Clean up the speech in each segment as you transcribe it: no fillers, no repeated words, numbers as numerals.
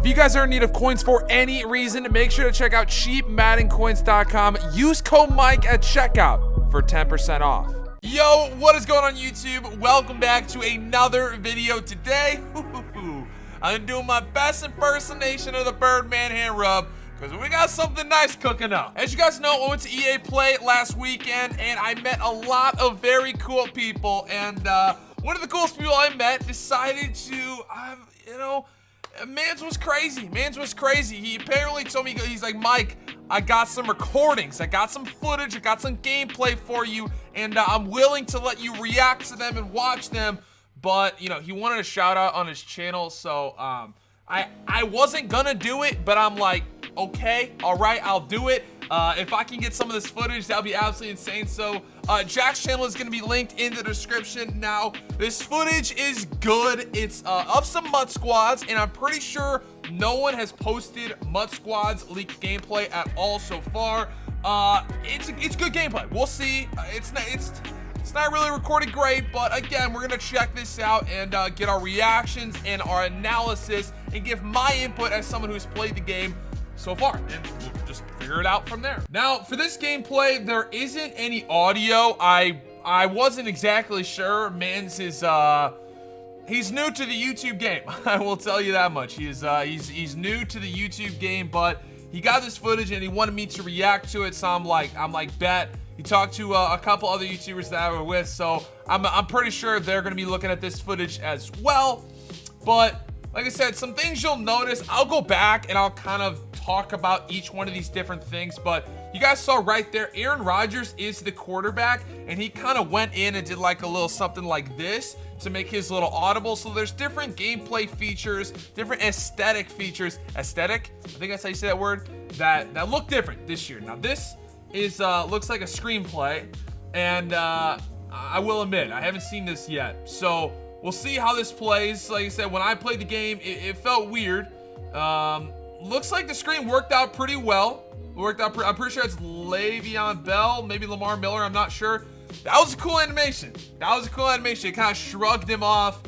you guys are in need of coins for any reason, make sure to check out cheapmaddencoins.com. Use code Mike at checkout for 10% off. Yo, what is going on YouTube? Welcome back to another video today. I'm doing my best impersonation of the Birdman hand rub because we got something nice cooking up. As you guys know, I went to EA Play last weekend and I met a lot of very cool people. And one of the coolest people I met decided to, Mans was crazy. He apparently told me, he's like, Mike, I got some recordings, I got some footage, I got some gameplay for you, and I'm willing to let you react to them and watch them. But, he wanted a shout out on his channel, so I wasn't gonna do it, but I'm like, okay, all right, I'll do it. If I can get some of this footage, that'll be absolutely insane. So Jack's channel is gonna be linked in the description. Now, this footage is good. It's of some Mud Squads, and I'm pretty sure no one has posted Mud Squads leaked gameplay at all so far. It's good gameplay. We'll see. It's not really recorded great, but again, we're gonna check this out and get our reactions and our analysis and give my input as someone who's played the game so far, and we'll just figure it out from there. Now, for this gameplay, there isn't any audio. I wasn't exactly sure. Mans is he's new to the YouTube game. I will tell you that much. He's new to the YouTube game, but he got this footage and he wanted me to react to it. So I'm like, bet. He talked to a couple other YouTubers that I were with, so I'm pretty sure they're gonna be looking at this footage as well. But like I said, some things you'll notice, I'll go back and I'll kind of talk about each one of these different things, but you guys saw right there, Aaron Rodgers is the quarterback, and he kind of went in and did like a little something like this to make his little audible. So there's different gameplay features, different aesthetic features, I think that's how you say that word, that look different this year. Now this is looks like a screenplay, and I will admit, I haven't seen this yet, so we'll see how this plays. Like I said, when I played the game, it felt weird. Looks like the screen worked out pretty well. I'm pretty sure it's Le'Veon Bell, maybe Lamar Miller, I'm not sure. That was a cool animation. It kind of shrugged him off.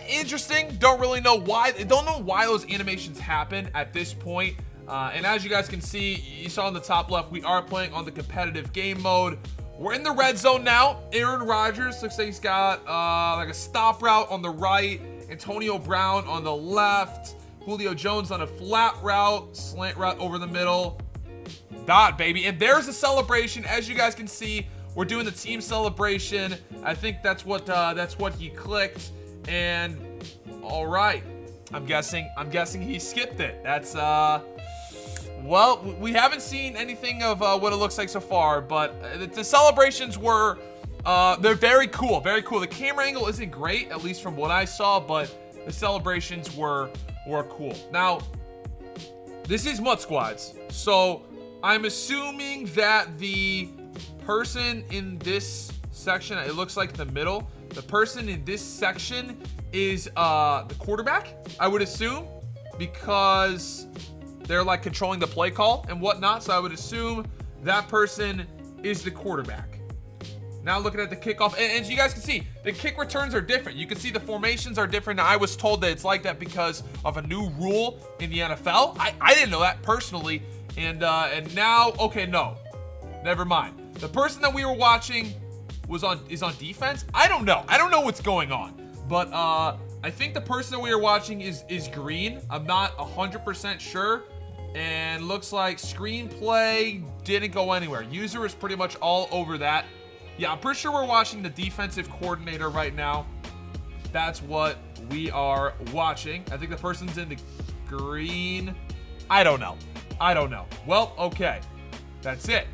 Interesting. Don't really know why. Don't know why those animations happen at this point. And as you guys can see, you saw in the top left, we are playing on the competitive game mode. We're in the red zone now. Aaron Rodgers looks like he's got like a stop route on the right, Antonio Brown on the left, Julio Jones on a flat route, slant route over the middle. Dot, baby. And there's a celebration. As you guys can see, we're doing the team celebration. I think that's what he clicked. And all right, I'm guessing he skipped it. That's well, we haven't seen anything of what it looks like so far, but the celebrations were, they're very cool, very cool. The camera angle isn't great, at least from what I saw, but the celebrations were cool. Now, this is Mud Squads, so I'm assuming that the person in this section, it looks like the middle, the person in this section is the quarterback, I would assume, because they're like controlling the play call and whatnot. So I would assume that person is the quarterback. Now looking at the kickoff, and you guys can see the kick returns are different. You can see the formations are different. Now, I was told that it's like that because of a new rule in the NFL. I didn't know that personally. And now, okay, no, never mind. The person that we were watching is on defense. I don't know what's going on, but I think the person that we were watching is green. I'm not 100% sure. And looks like screenplay didn't go anywhere. User is pretty much all over that. Yeah, I'm pretty sure we're watching the defensive coordinator right now. That's what we are watching. I think the person's in the green. I don't know. Well, okay. That's it.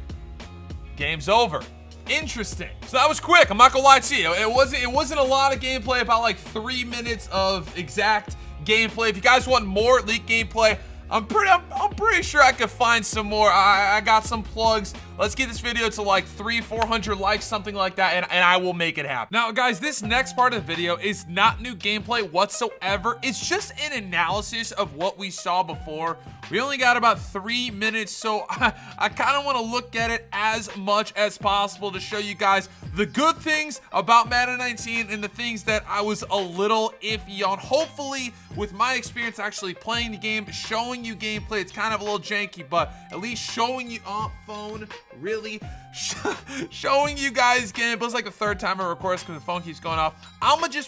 Game's over. Interesting. So that was quick. I'm not gonna lie to you. It wasn't a lot of gameplay, about like 3 minutes of exact gameplay. If you guys want more leak gameplay, I'm pretty sure I could find some more. I got some plugs let's get this video to like 300-400 likes, something like that, and I will make it happen. Now guys, this next part of the video is not new gameplay whatsoever. It's just an analysis of what we saw before. We only got about 3 minutes, so I kind of want to look at it as much as possible to show you guys the good things about Madden 19 and the things that I was a little iffy on. Hopefully, with my experience actually playing the game, showing you gameplay, it's kind of a little janky, but at least showing you phone, really showing you guys gameplay. It's like the third time I record this because the phone keeps going off.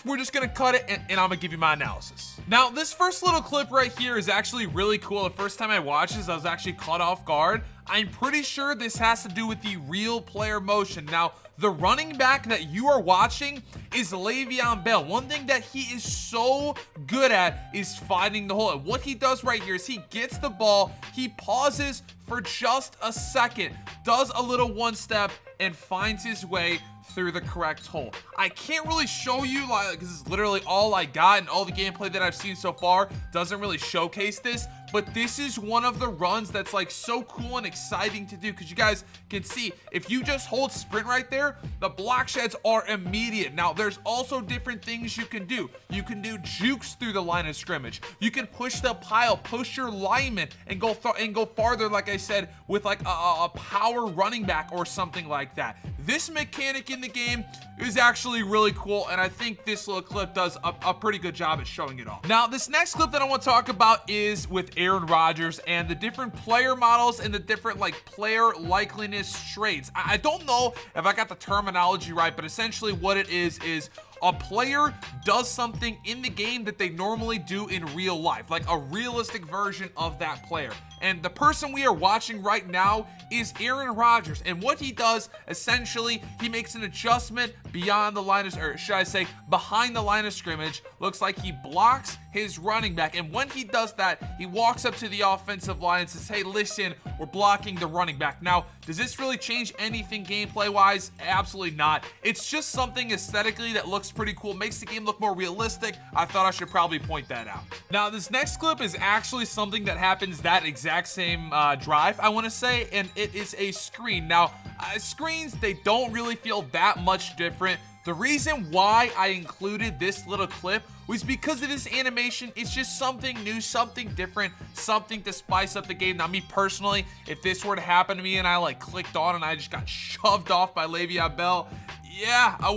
We're just gonna cut it and I'm gonna give you my analysis. Now, this first little clip right here is actually really cool. The first time I watched this, I was actually caught off guard. I'm pretty sure this has to do with the real player motion. Now, the running back that you are watching is Le'Veon Bell. One thing that he is so good at is finding the hole. And what he does right here is he gets the ball, he pauses for just a second, does a little one step, and finds his way through the correct hole. I can't really show you, like, because it's literally all I got, and all the gameplay that I've seen so far doesn't really showcase this, but this is one of the runs that's like so cool and exciting to do, because you guys can see if you just hold sprint right there, the block sheds are immediate. Now there's also different things you can do. You can do jukes through the line of scrimmage. You can push the pile, push your lineman, and go farther, like I said, with like a power running back or something like that. This mechanic in the game is actually really cool, and I think this little clip does a pretty good job at showing it all. Now, this next clip that I want to talk about is with Aaron Rodgers and the different player models and the different like player likeliness traits. I don't know if I got the terminology right, but essentially what it is a player does something in the game that they normally do in real life, like a realistic version of that player. And the person we are watching right now is Aaron Rodgers. And what he does, essentially, he makes an adjustment beyond the line of, or should I say, behind the line of scrimmage. Looks like he blocks his running back. And when he does that, he walks up to the offensive line and says, hey, listen, we're blocking the running back. Now, does this really change anything gameplay-wise? Absolutely not. It's just something aesthetically that looks pretty cool, makes the game look more realistic. I thought I should probably point that out. Now, this next clip is actually something that happens that exact same drive, I want to say, and it is a screen. Now, screens, they don't really feel that much different. The reason why I included this little clip was because of this animation. It's just something new, something different, something to spice up the game. Now, me personally, if this were to happen to me and I like clicked on and I just got shoved off by Le'Veon Bell, yeah, I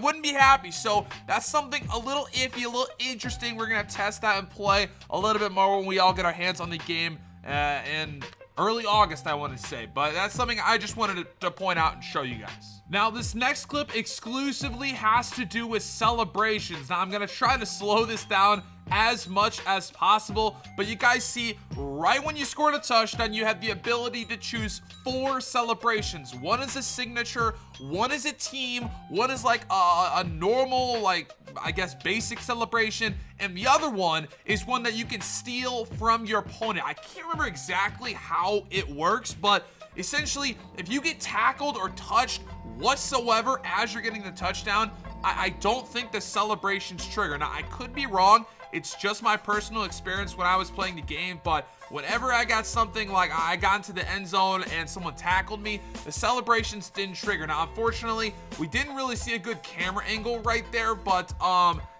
wouldn't be happy. So that's something a little iffy, a little interesting. We're gonna test that and play a little bit more when we all get our hands on the game in early August, I want to say. But that's something I just wanted to point out and show you guys. Now, this next clip exclusively has to do with celebrations. Now, I'm gonna try to slow this down as much as possible, but you guys see right when you scored a touchdown, you have the ability to choose 4 celebrations. One is a signature, one is a team, one is like a normal, like, I guess, basic celebration, and the other one is one that you can steal from your opponent. I can't remember exactly how it works, but essentially, if you get tackled or touched whatsoever as you're getting the touchdown, I don't think the celebrations trigger. Now, I could be wrong. It's just my personal experience when I was playing the game, but whenever I got something like I got into the end zone and someone tackled me, the celebrations didn't trigger. Now, unfortunately, we didn't really see a good camera angle right there, but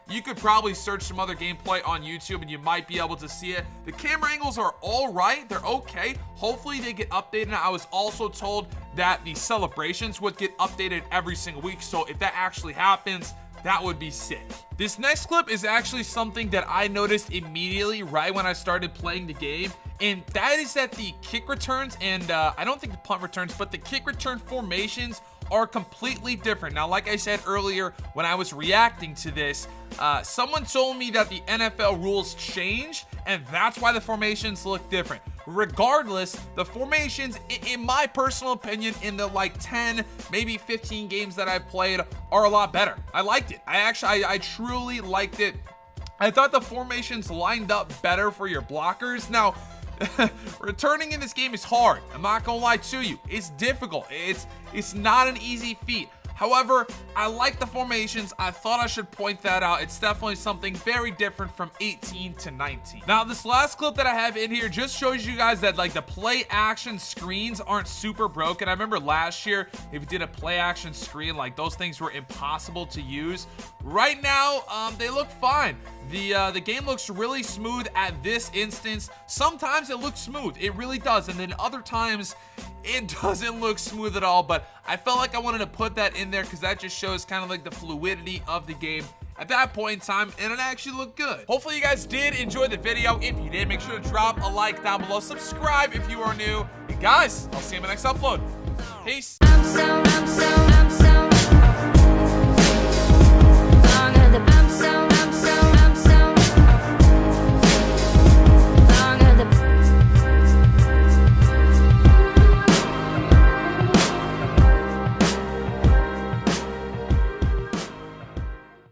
you could probably search some other gameplay on YouTube and you might be able to see it. The camera angles are all right. They're okay. Hopefully they get updated. Now, I was also told that the celebrations would get updated every single week. So if that actually happens, that would be sick. This next clip is actually something that I noticed immediately right when I started playing the game, and that is that the kick returns and I don't think the punt returns, but the kick return formations are completely different. Now, like I said earlier when I was reacting to this, someone told me that the NFL rules changed and that's why the formations look different. Regardless, the formations, in my personal opinion, in the like 10, maybe 15 games that I played, are a lot better. I liked it. I truly liked it. I thought the formations lined up better for your blockers. Now, returning in this game is hard. I'm not gonna lie to you. It's difficult. It's not an easy feat. However, I like the formations. I thought I should point that out. It's definitely something very different from 18 to 19. Now, this last clip that I have in here just shows you guys that like the play action screens aren't super broken. I remember last year, if you did a play action screen, like those things were impossible to use. Right now, they look fine. The game looks really smooth at this instance. Sometimes it looks smooth, it really does, and then other times it doesn't look smooth at all, but I felt like I wanted to put that in there because that just shows kind of like the fluidity of the game at that point in time, and it actually looked good. Hopefully you guys did enjoy the video. If you did, make sure to drop a like down below, subscribe if you are new, and guys, I'll see you in my next upload. Peace.